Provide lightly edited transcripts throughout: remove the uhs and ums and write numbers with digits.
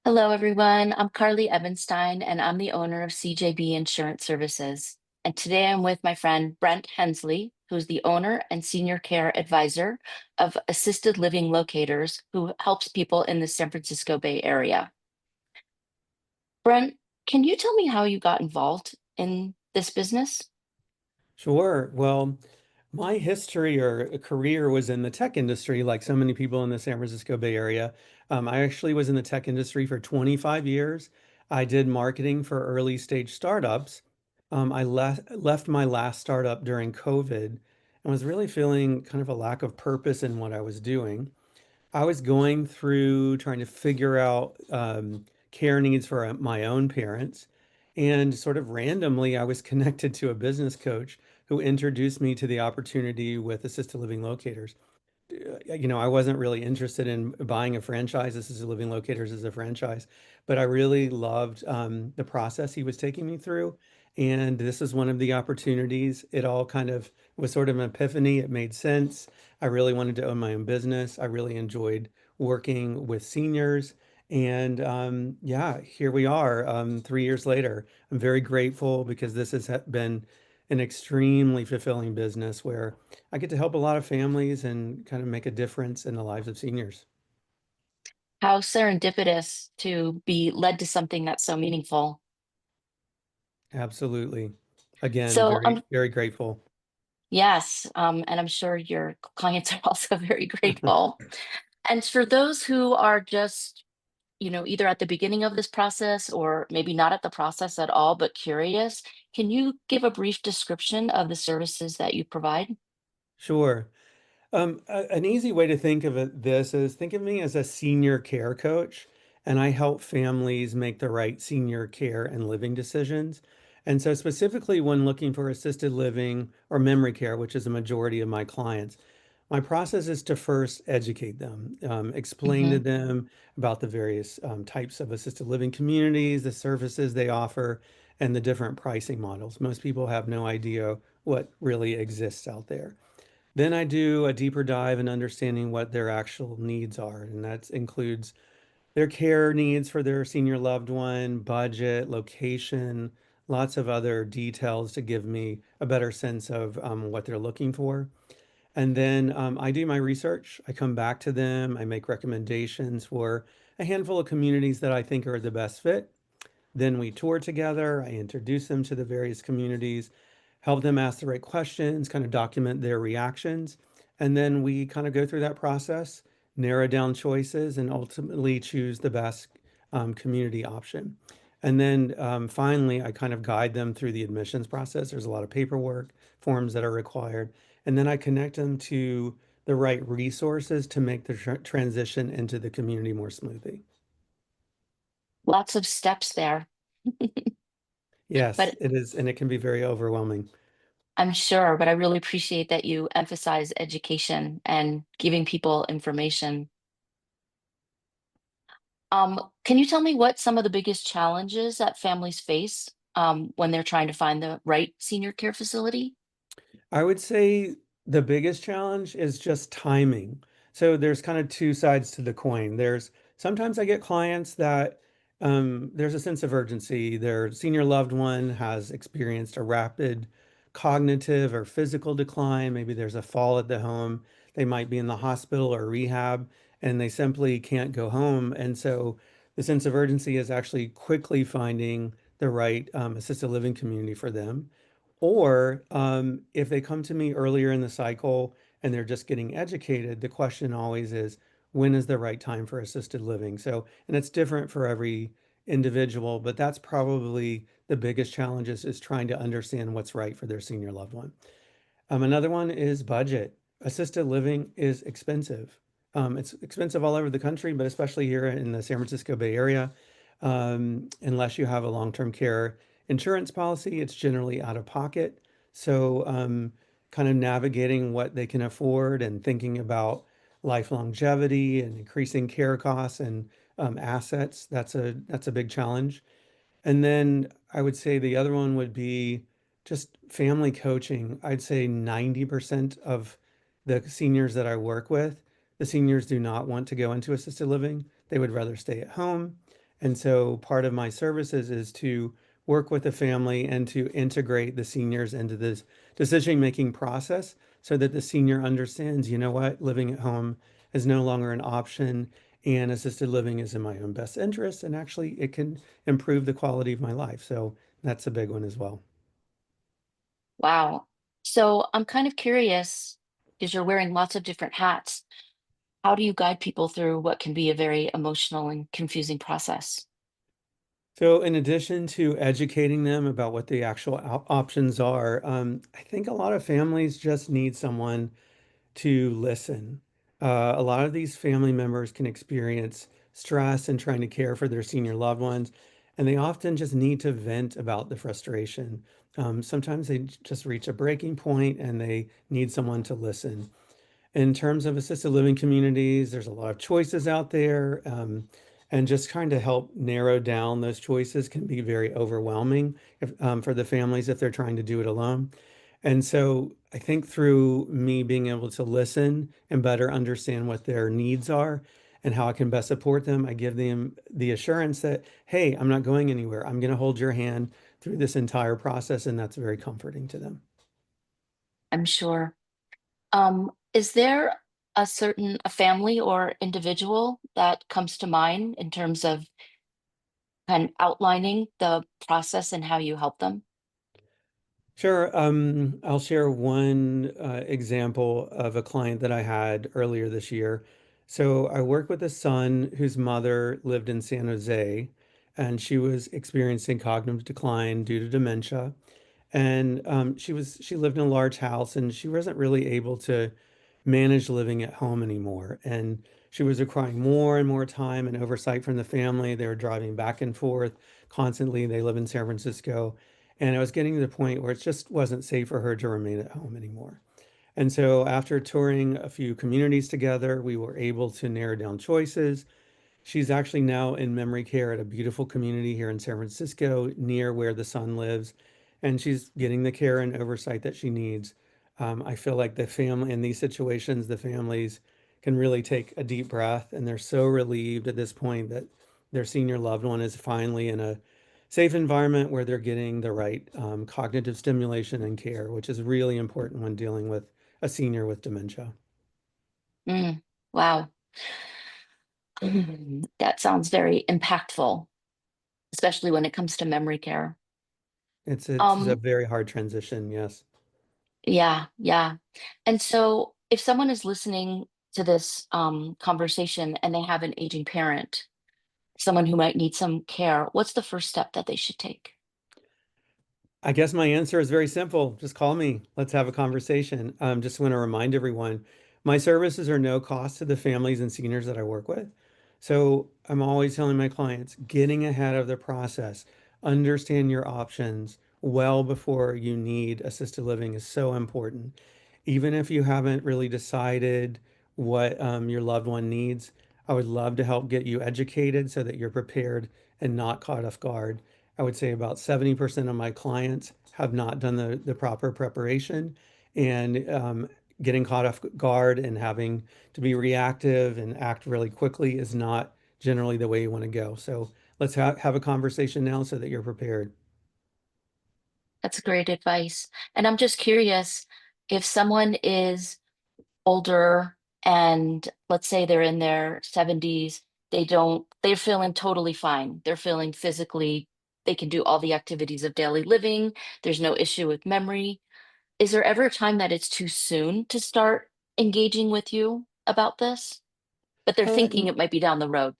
Hello, everyone. I'm Carly Ebenstein, and I'm the owner of CJB Insurance Services. And today I'm with my friend Brent Hensley, who's the owner and senior care advisor of Assisted Living Locators, who helps people in the San Francisco Bay Area. Brent, can you tell me how you got involved in this business? Sure. Well, my history or career was in the tech industry, like so many people in the San Francisco Bay Area. I actually was in the tech industry for 25 years. I did marketing for early stage startups. I left my last startup during COVID and was really feeling kind of a lack of purpose in what I was doing. I was going through trying to figure out care needs for my own parents. And sort of randomly, I was connected to a business coach who introduced me to the opportunity with assisted living locators. I wasn't really interested in buying a franchise. This is Living Locators as a franchise, but I really loved the process he was taking me through. And this is one of the opportunities. It all kind of was sort of an epiphany. It made sense. I really wanted to own my own business. I really enjoyed working with seniors. And yeah, here we are 3 years later. I'm very grateful because this has been an extremely fulfilling business where I get to help a lot of families and kind of make a difference in the lives of seniors. How serendipitous to be led to something that's so meaningful. Absolutely. Again, So, very, very grateful. yes, and I'm sure your clients are also very grateful. And for those who are just, either at the beginning of this process or maybe not at the process at all, but curious, can you give a brief description of the services that you provide? Sure. An easy way to think of this is think of me as a senior care coach, and I help families make the right senior care and living decisions. And so, specifically, when looking for assisted living or memory care, which is a majority of my clients, my process is to first educate them, explain Hmm. to them about the various types of assisted living communities, the services they offer, and the different pricing models. Most people have no idea what really exists out there. Then I do a deeper dive in understanding what their actual needs are, and that includes their care needs for their senior loved one, budget, location, lots of other details to give me a better sense of what they're looking for. And then I do my research. I come back to them. I make recommendations for a handful of communities that I think are the best fit. Then we tour together. I introduce them to the various communities, help them ask the right questions, kind of document their reactions. And then we kind of go through that process, narrow down choices, and ultimately choose the best community option. And then finally, I kind of guide them through the admissions process. There's a lot of paperwork, forms that are required. And then I connect them to the right resources to make the transition into the community more smoothly. Lots of steps there, Yes, but it is, and it can be very overwhelming. I'm sure, but I really appreciate that you emphasize education and giving people information. Can you tell me what some of the biggest challenges that families face when they're trying to find the right senior care facility? I would say the biggest challenge is just timing. So there's kind of two sides to the coin. There's sometimes I get clients that there's a sense of urgency. Their senior loved one has experienced a rapid cognitive or physical decline. Maybe there's a fall at the home. They might be in the hospital or rehab and they simply can't go home. And so the sense of urgency is actually quickly finding the right assisted living community for them. Or if they come to me earlier in the cycle and they're just getting educated, the question always is, when is the right time for assisted living? So, and it's different for every individual, but that's probably the biggest challenge is trying to understand what's right for their senior loved one. Another one is budget. Assisted living is expensive. It's expensive all over the country, but especially here in the San Francisco Bay Area. Unless you have a long-term care insurance policy, it's generally out of pocket. So, kind of navigating what they can afford and thinking about life longevity and increasing care costs and assets, that's a big challenge. And then I would say the other one would be just family coaching. I'd say 90% of the seniors that I work with, the seniors do not want to go into assisted living. They would rather stay at home. And so part of my services is to work with the family and to integrate the seniors into this decision-making process so that the senior understands, you know what, living at home is no longer an option and assisted living is in my own best interest and actually it can improve the quality of my life. So that's a big one as well. Wow. So I'm kind of curious because you're wearing lots of different hats. How do you guide people through what can be a very emotional and confusing process? So, in addition to educating them about what the actual options are, I think a lot of families just need someone to listen. A lot of these family members can experience stress and trying to care for their senior loved ones, and they often just need to vent about the frustration. Sometimes they just reach a breaking point and they need someone to listen. In terms of assisted living communities, there's a lot of choices out there, and just trying to help narrow down those choices can be very overwhelming for the families if they're trying to do it alone. And so I think through me being able to listen and better understand what their needs are and how I can best support them, I give them the assurance that, hey, I'm not going anywhere. I'm going to hold your hand through this entire process, and that's very comforting to them. I'm sure. Is there a family or individual that comes to mind in terms of kind of outlining the process and how you help them? Sure. I'll share one example of a client that I had earlier this year. So I work with a son whose mother lived in San Jose, and she was experiencing cognitive decline due to dementia. And she lived in a large house, and she wasn't really able to manage living at home anymore. And she was requiring more and more time and oversight from the family. They were driving back and forth constantly. They live in San Francisco. And it was getting to the point where it just wasn't safe for her to remain at home anymore. And so after touring a few communities together, we were able to narrow down choices. She's actually now in memory care at a beautiful community here in San Francisco near where the son lives, and she's getting the care and oversight that she needs. I feel like the family in these situations, the families can really take a deep breath and they're so relieved at this point that their senior loved one is finally in a safe environment where they're getting the right cognitive stimulation and care, which is really important when dealing with a senior with dementia. Mm, wow. That sounds very impactful, especially when it comes to memory care. It's a Um, very hard transition, yes. yeah, yeah. And so if someone is listening to this conversation and they have an aging parent, someone who might need some care, what's the first step that they should take? I guess my answer is very simple. Just call me. Let's have a conversation. Just want to remind everyone, my services are no cost to the families and seniors that I work with. So I'm always telling my clients, getting ahead of the process, understand your options well before you need assisted living is so important. Even if you haven't really decided what your loved one needs, I would love to help get you educated so that you're prepared and not caught off guard. I would say about 70% of my clients have not done the proper preparation and getting caught off guard and having to be reactive and act really quickly is not generally the way you want to go. So let's have a conversation now so that you're prepared. That's great advice. And I'm just curious if someone is older and let's say they're in their 70s, they're feeling totally fine. They're feeling physically, they can do all the activities of daily living. There's no issue with memory. Is there ever a time that it's too soon to start engaging with you about this? But they're Uh, thinking it might be down the road.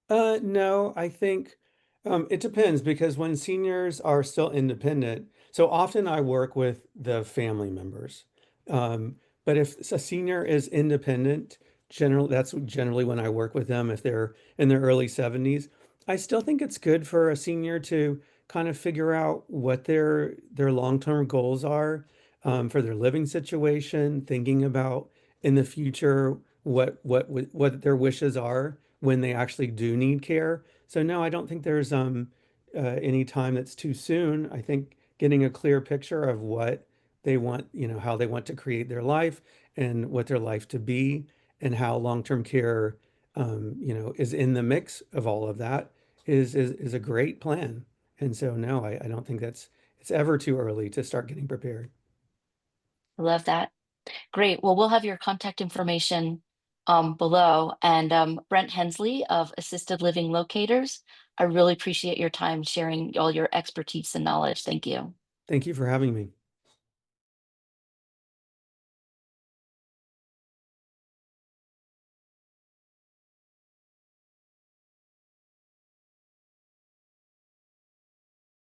No, I think it depends because when seniors are still independent, so often I work with the family members. But if a senior is independent, that's generally when I work with them if they're in their early 70s. I still think it's good for a senior to kind of figure out what their long-term goals are for their living situation, thinking about in the future what their wishes are when they actually do need care. So no, I don't think there's any time that's too soon. I think getting a clear picture of what they want, how they want to create their life and what their life to be and how long-term care is in the mix of all of that is a great plan. And so no, I don't think it's ever too early to start getting prepared. I love that. Great. Well, we'll have your contact information below. And Brent Hensley of Assisted Living Locators, I really appreciate your time sharing all your expertise and knowledge. Thank you. Thank you for having me.